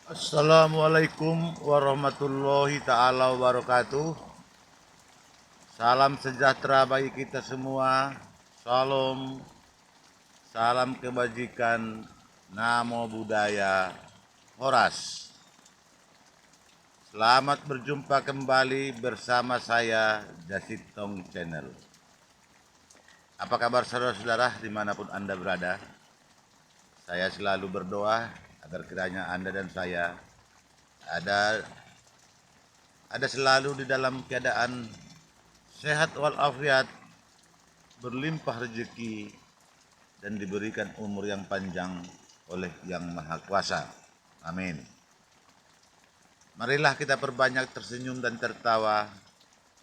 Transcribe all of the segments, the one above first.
Assalamualaikum warahmatullahi ta'ala wabarakatuh. Salam sejahtera bagi kita semua. Salam, salam kebajikan, namo buddhaya, Horas. Selamat berjumpa kembali bersama saya Jasitong Channel. Apa kabar saudara-saudara dimanapun Anda berada? Saya selalu berdoa agar kiranya Anda dan saya ada selalu di dalam keadaan sehat walafiat, berlimpah rezeki, dan diberikan umur yang panjang oleh Yang Maha Kuasa. Amin. Marilah kita perbanyak tersenyum dan tertawa,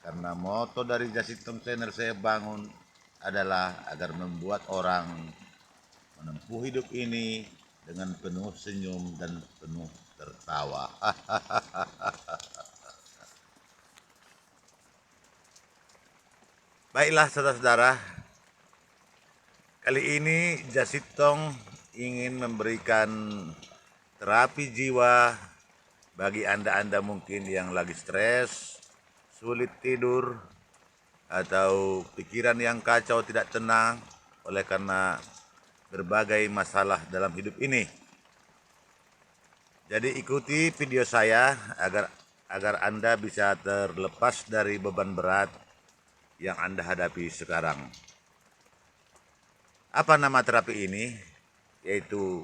karena moto dari Jasitong Channel saya bangun adalah agar membuat orang menempuh hidup ini dengan penuh senyum dan penuh tertawa. Baiklah saudara-saudara, kali ini Jasitong ingin memberikan terapi jiwa bagi Anda mungkin yang lagi stres, sulit tidur, atau pikiran yang kacau tidak tenang oleh karena berbagai masalah dalam hidup ini. Jadi ikuti video saya agar Anda bisa terlepas dari beban berat yang Anda hadapi sekarang. Apa nama terapi ini? Yaitu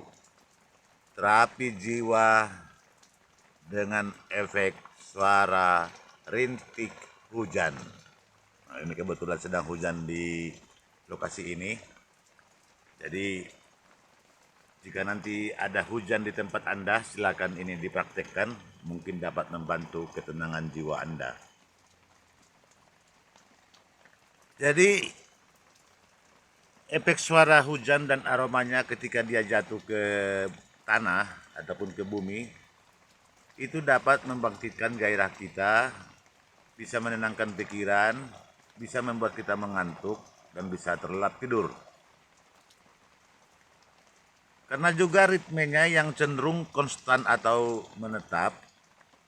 terapi jiwa dengan efek suara rintik hujan. Nah, ini kebetulan sedang hujan di lokasi ini. Jadi jika nanti ada hujan di tempat Anda, silakan ini dipraktekkan, mungkin dapat membantu ketenangan jiwa Anda. Jadi efek suara hujan dan aromanya ketika dia jatuh ke tanah ataupun ke bumi itu dapat membangkitkan gairah kita, bisa menenangkan pikiran, bisa membuat kita mengantuk, dan bisa terlelap tidur. Karena juga ritmenya yang cenderung konstan atau menetap,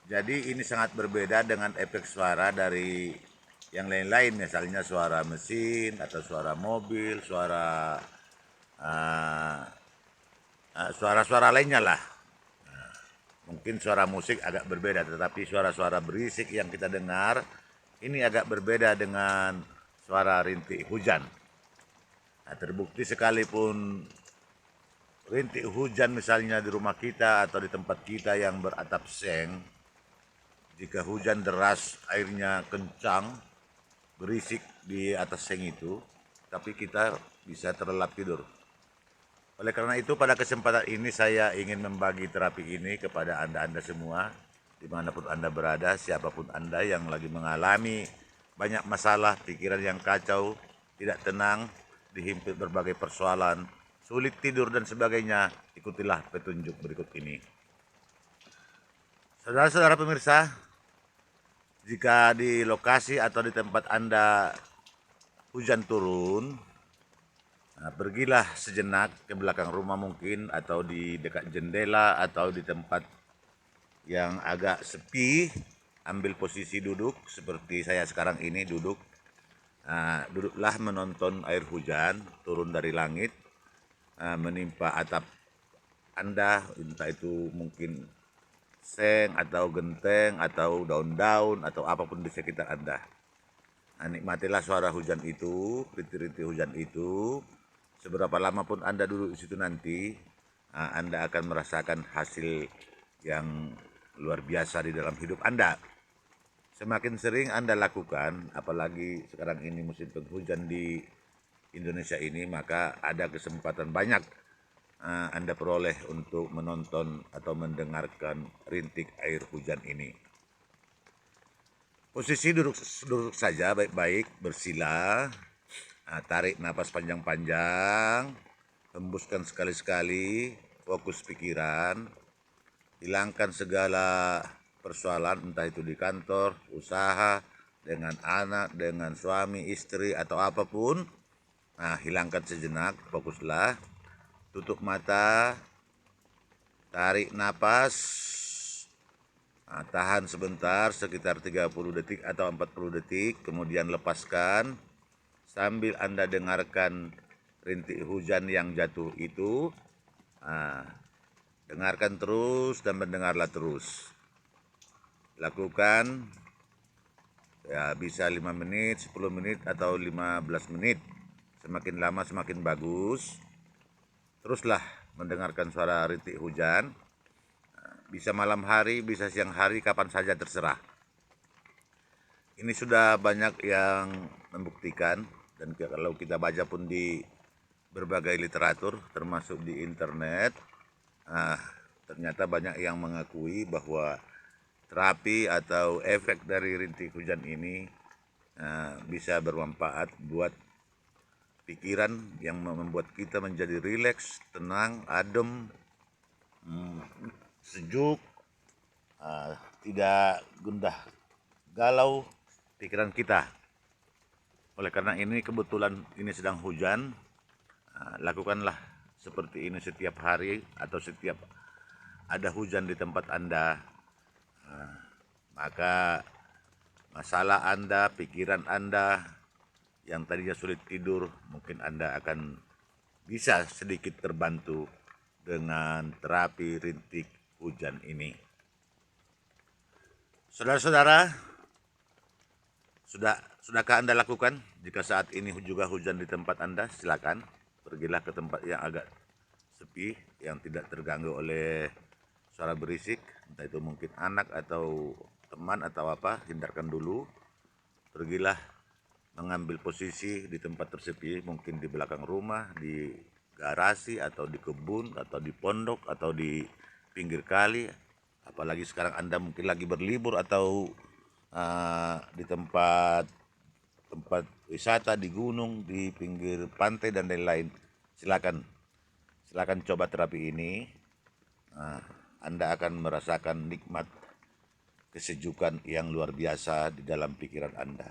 jadi ini sangat berbeda dengan efek suara dari yang lain-lain, misalnya suara mesin atau suara mobil, suara-suara lainnya lah. Mungkin suara musik agak berbeda, tetapi suara-suara berisik yang kita dengar ini agak berbeda dengan suara rintik hujan. Nah, terbukti sekalipun rintik hujan misalnya di rumah kita atau di tempat kita yang beratap seng, jika hujan deras airnya kencang, berisik di atas seng itu, tapi kita bisa terlelap tidur. Oleh karena itu pada kesempatan ini saya ingin membagi terapi ini kepada Anda semua, dimanapun Anda berada, siapapun Anda yang lagi mengalami banyak masalah, pikiran yang kacau, tidak tenang, dihimpit berbagai persoalan, sulit tidur dan sebagainya, ikutilah petunjuk berikut ini. Saudara-saudara pemirsa, jika di lokasi atau di tempat Anda hujan turun, nah, pergilah sejenak ke belakang rumah mungkin, atau di dekat jendela, atau di tempat yang agak sepi, ambil posisi duduk seperti saya sekarang ini duduk. Nah, duduklah menonton air hujan turun dari langit, menimpa atap Anda, entah itu mungkin seng atau genteng atau daun-daun atau apapun di sekitar Anda. Nah, nikmatilah suara hujan itu, rintik-rintik hujan itu. Seberapa lama pun Anda duduk di situ nanti, Anda akan merasakan hasil yang luar biasa di dalam hidup Anda. Semakin sering Anda lakukan, apalagi sekarang ini musim penghujan di Indonesia ini, maka ada kesempatan banyak Anda peroleh untuk menonton atau mendengarkan rintik air hujan ini. Posisi duduk saja baik-baik, bersila, tarik napas panjang-panjang, hembuskan sekali-sekali, fokus pikiran, hilangkan segala persoalan, entah itu di kantor, usaha, dengan anak, dengan suami, istri, atau apapun. Nah, hilangkan sejenak, fokuslah, tutup mata, tarik napas, Tahan sebentar sekitar 30 detik atau 40 detik, kemudian lepaskan sambil Anda dengarkan rintik hujan yang jatuh itu. Dengarkan terus dan mendengarlah terus. Lakukan ya, bisa 5 menit, 10 menit atau 15 menit. Semakin lama semakin bagus. Teruslah mendengarkan suara rintik hujan. Bisa malam hari, bisa siang hari, kapan saja terserah. Ini sudah banyak yang membuktikan, dan kalau kita baca pun di berbagai literatur, termasuk di internet, ternyata banyak yang mengakui bahwa terapi atau efek dari rintik hujan ini bisa bermanfaat buat pikiran, yang membuat kita menjadi rileks, tenang, adem, sejuk, tidak gundah galau pikiran kita. Oleh karena ini kebetulan ini sedang hujan, lakukanlah seperti ini setiap hari atau setiap ada hujan di tempat Anda. Maka masalah Anda, pikiran Anda yang tadinya sulit tidur, mungkin Anda akan bisa sedikit terbantu dengan terapi rintik hujan ini. Saudara-saudara, sudahkah Anda lakukan? Jika saat ini juga hujan di tempat Anda, silakan pergilah ke tempat yang agak sepi, yang tidak terganggu oleh suara berisik, entah itu mungkin anak atau teman atau apa, hindarkan dulu. Pergilah mengambil posisi di tempat tersepi, mungkin di belakang rumah, di garasi, atau di kebun, atau di pondok, atau di pinggir kali. Apalagi sekarang Anda mungkin lagi berlibur atau di tempat wisata, di gunung, di pinggir pantai dan lain-lain. Silakan coba terapi ini. Anda akan merasakan nikmat kesejukan yang luar biasa di dalam pikiran Anda.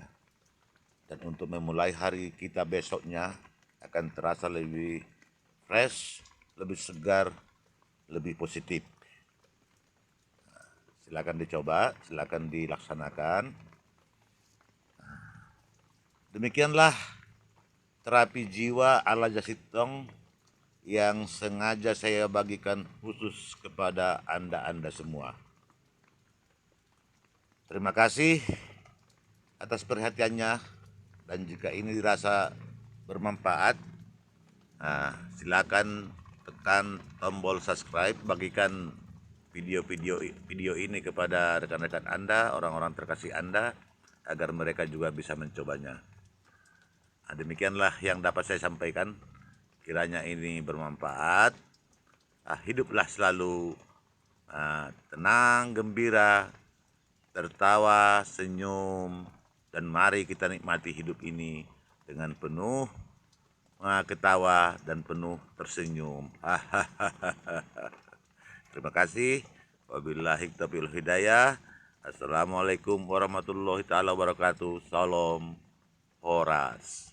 Dan untuk memulai hari kita besoknya akan terasa lebih fresh, lebih segar, lebih positif. Silakan dicoba, silakan dilaksanakan. Demikianlah terapi jiwa ala Jasitong yang sengaja saya bagikan khusus kepada Anda semua. Terima kasih atas perhatiannya, dan jika ini dirasa bermanfaat, silakan tekan tombol subscribe, bagikan video ini kepada rekan-rekan Anda, orang-orang terkasih Anda, agar mereka juga bisa mencobanya. Demikianlah yang dapat saya sampaikan. Kiranya ini bermanfaat. Hiduplah selalu tenang, gembira, tertawa, senyum, dan mari kita nikmati hidup ini dengan penuh ketawa dan penuh tersenyum. Terima kasih. Wabillahi taufiq hidayah. Assalamualaikum warahmatullahi taala wabarakatuh. Salam Horas.